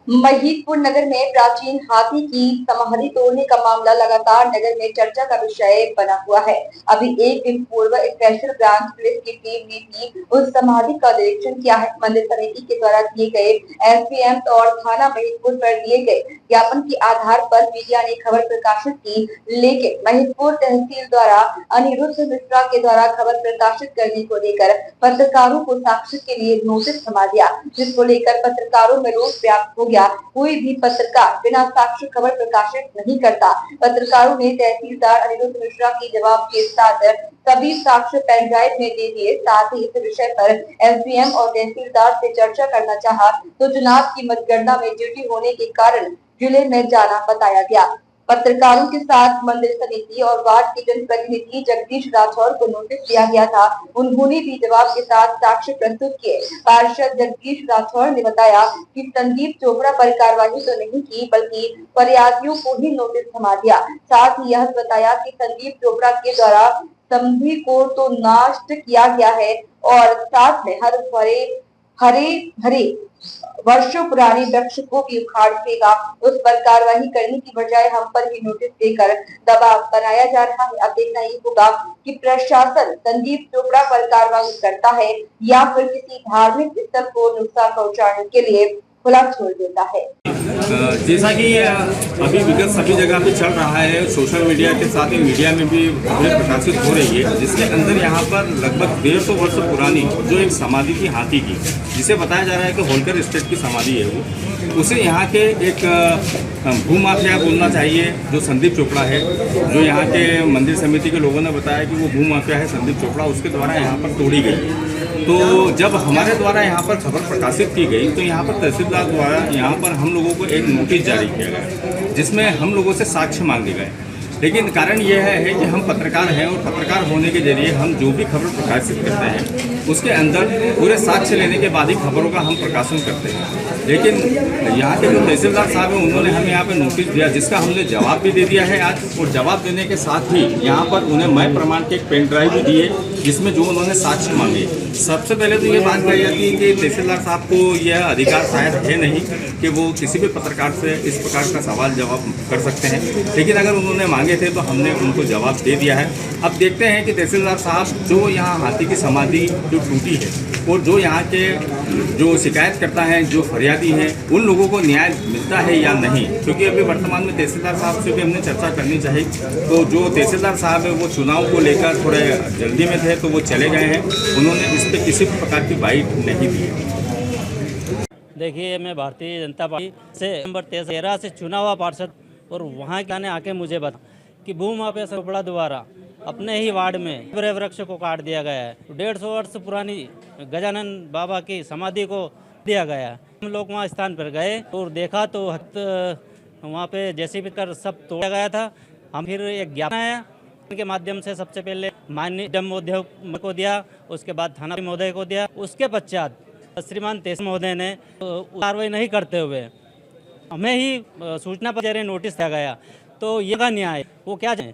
महिदपुर नगर में प्राचीन हाथी की समाधि तोड़ने का मामला लगातार नगर में चर्चा का विषय बना हुआ है। अभी एक दिन पूर्व स्पेशल ब्रांच पुलिस की टीम ने भी उस समाधि का निरीक्षण किया है। मंदिर समिति के द्वारा दिए गए एसपीएम और थाना महिदपुर पर दिए गए ज्ञापन के आधार पर मीडिया ने खबर प्रकाशित की, लेकिन महिदपुर तहसील द्वारा अनिरुद्ध मिश्रा के द्वारा खबर प्रकाशित करने को लेकर पत्रकारों को साक्ष्य के लिए नोटिस थमा दिया, जिसको लेकर पत्रकारों में रोष व्याप्त हो गया। कोई भी पत्रकार बिना साक्ष्य खबर प्रकाशित नहीं करता। पत्रकारों ने तहसीलदार अनिरुद्ध मिश्रा की जवाब के साथ सभी साक्ष्य पेन ड्राइव में दे दिए। साथ ही इस विषय पर एसडीएम और तहसीलदार से चर्चा करना चाहा तो चुनाव की मतगणना में ड्यूटी होने के कारण जिले में जाना बताया गया। पत्रकारों के साथ मंदिर समिति और वार्ड के जनप्रतिनिधि जगदीश राठौर को नोटिस दिया गया था। उन्होंने भी जवाब के साथ साक्ष्य प्रस्तुत किए। पार्षद जगदीश राठौर ने बताया कि संदीप चोपड़ा पर कार्रवाई तो नहीं की, बल्कि फरियादियों को ही नोटिस थमा दिया। साथ ही यह बताया कि संदीप चोपड़ा के द्वारा संधि को तो नष्ट किया गया है और साथ में हरे भरे वर्षों पुराने वृक्ष को भी उखाड़ देगा। उस पर कार्रवाई करने की बजाय हम पर ही नोटिस देकर दबाव बनाया जा रहा है। अब देखना ये होगा कि प्रशासन संदीप चोपड़ा पर कार्रवाई करता है या फिर किसी धार्मिक स्थल को नुकसान पहुंचाने के लिए खुला छोड़ देता है। जैसा कि अभी विगत सभी जगह पे चल रहा है, सोशल मीडिया के साथ ही मीडिया में भी खबरें प्रकाशित हो रही है, जिसके अंदर यहाँ पर लगभग 150 वर्ष पुरानी जो एक समाधि थी हाथी की, जिसे बताया जा रहा है कि होलकर स्टेट की समाधि है वो, उसे यहाँ के एक भूमाफिया बोलना चाहिए जो संदीप चोपड़ा है। जो यहाँ के मंदिर समिति के लोगों ने बताया कि वो भूमाफिया है संदीप चोपड़ा, उसके द्वारा यहाँ पर तोड़ी गई। तो जब हमारे द्वारा यहाँ पर खबर प्रकाशित की गई तो यहाँ पर तहसीलदार द्वारा यहाँ पर हम लोगों को एक नोटिस जारी किया गया, जिसमें हम लोगों से साक्ष्य मांगे गए। लेकिन कारण यह है कि हम पत्रकार हैं और पत्रकार होने के जरिए हम जो भी खबर प्रकाशित करते हैं उसके अंदर पूरे साक्ष्य लेने के बाद ही खबरों का हम प्रकाशन करते हैं। लेकिन यहाँ के जो तहसीलदार साहब हैं उन्होंने हमें यहाँ पे नोटिस दिया, जिसका हमने जवाब भी दे दिया है आज। और जवाब देने के साथ ही यहाँ पर उन्हें मय प्रमाण के एक पेन ड्राइव भी दिए, जिसमें जो उन्होंने साक्ष्य मांगे। सबसे पहले तो ये बात कही जाती है कि तहसीलदार साहब को यह अधिकार शायद है नहीं कि वो किसी भी पत्रकार से इस प्रकार का सवाल जवाब कर सकते हैं, लेकिन अगर उन्होंने मांगे थे तो हमने उनको जवाब दे दिया है। अब देखते हैं कि तहसीलदार साहब जो यहाँ हाथी की समाधि जो टूटी है और जो यहाँ के जो शिकायत करता है, जो फरियादी हैं, उन लोगों को न्याय मिलता है या नहीं, क्योंकि अभी वर्तमान में तहसीलदार साहब से भी हमने चर्चा करनी चाहिए। तो जो तहसीलदार साहब है वो चुनाव को लेकर थोड़े जल्दी में थे तो वो चले गए हैं, उन्होंने इस पर किसी प्रकार की बाइट नहीं दी है। देखिए, मैं भारतीय जनता पार्टी से नंबर 13 से चुना हुआ पार्षद, और वहाँ के आके मुझे बता कि भूमाफिया चोपड़ा द्वारा अपने ही वार्ड में बड़े वृक्ष को काट दिया गया है। 150 वर्ष पुरानी गजानन बाबा की समाधि को दिया गया है। हम लोग वहाँ स्थान पर गए और देखा तो वहाँ पे जेसीबी कर सब तोड़ा गया था। हम फिर एक ज्ञापन आया के माध्यम से सबसे पहले माननीय डम महोदय को दिया, उसके बाद थाना महोदय को दिया, उसके पश्चात श्रीमान तेज महोदय ने कार्रवाई नहीं करते हुए हमें ही सूचना पर जरिए नोटिस दिया गया। तो ये का न्याय वो क्या है?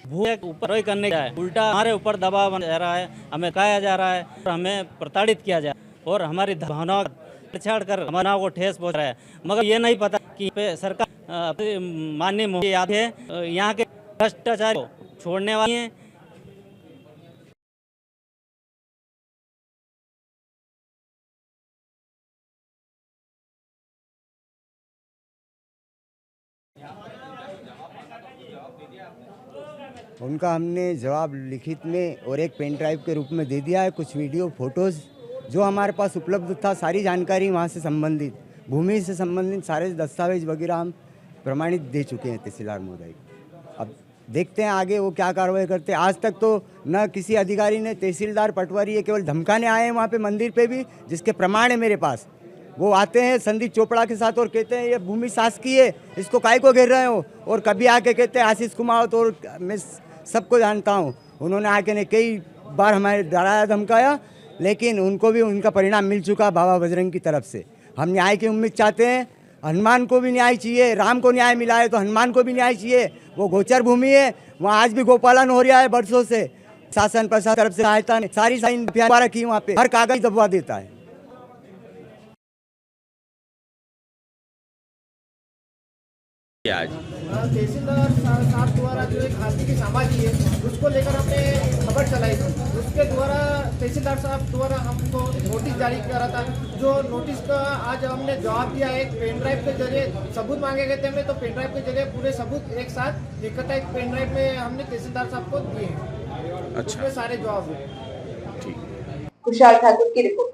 भू ऊपर करने का है, उल्टा हमारे ऊपर दबाव बना जा रहा है, हमें कहा जा रहा है और हमें प्रताड़ित किया जा रहा है और हमारी भावनाओं छेड़ कर भावनाओं को ठेस पहुंच रहा है। मगर ये नहीं पता कि सरकार माननीय मोदी याद है यहाँ के भ्रष्टाचार को छोड़ने वाली है। उनका हमने जवाब लिखित में और एक पेन ड्राइव के रूप में दे दिया है। कुछ वीडियो फोटोज़ जो हमारे पास उपलब्ध था, सारी जानकारी वहाँ से संबंधित, भूमि से संबंधित सारे दस्तावेज वगैरह हम प्रमाणित दे चुके हैं तहसीलदार महोदय। अब देखते हैं आगे वो क्या कार्रवाई करते हैं। आज तक तो न किसी अधिकारी ने, तहसीलदार पटवारी, ये केवल धमकाने आए हैं वहाँ पे मंदिर पे भी, जिसके प्रमाण है मेरे पास। वो आते हैं संदीप चोपड़ा के साथ और कहते हैं ये भूमि शासकीय है, इसको काय को घेर रहे हो, और कभी आके कहते हैं आशीष कुमार, तो मैं सबको जानता हूँ, उन्होंने आके ने कई बार हमारे डराया धमकाया, लेकिन उनको भी उनका परिणाम मिल चुका बाबा बजरंग की तरफ से। हम न्याय की उम्मीद चाहते हैं। हनुमान को भी न्याय चाहिए, राम को न्याय मिला है तो हनुमान को भी न्याय चाहिए। वो गोचर भूमि है, वहाँ आज भी गोपालन हो रहा है बरसों से। शासन प्रशासन तरफ से सहायता ने सारी साइन द्वारा की, वहाँ पे हर कागज दबवा देता है। आज तहसीलदार साहब द्वारा जो एक हाथी की समाधि है उसको लेकर हमने खबर चलाई थी। उसके द्वारा तहसीलदार साहब द्वारा हमको नोटिस जारी करा था। जो नोटिस का आज हमने जवाब दिया, एक पेन ड्राइव के जरिए सबूत मांगे गए थे हमें, तो पेन ड्राइव के जरिए पूरे सबूत एक साथ इकट्ठा एक पेन ड्राइव में हमने तहसीलदार साहब को दिए हैं। अच्छा, उसमें सारे जवाब हैं। कुशाल ठाकुर की रिपोर्ट।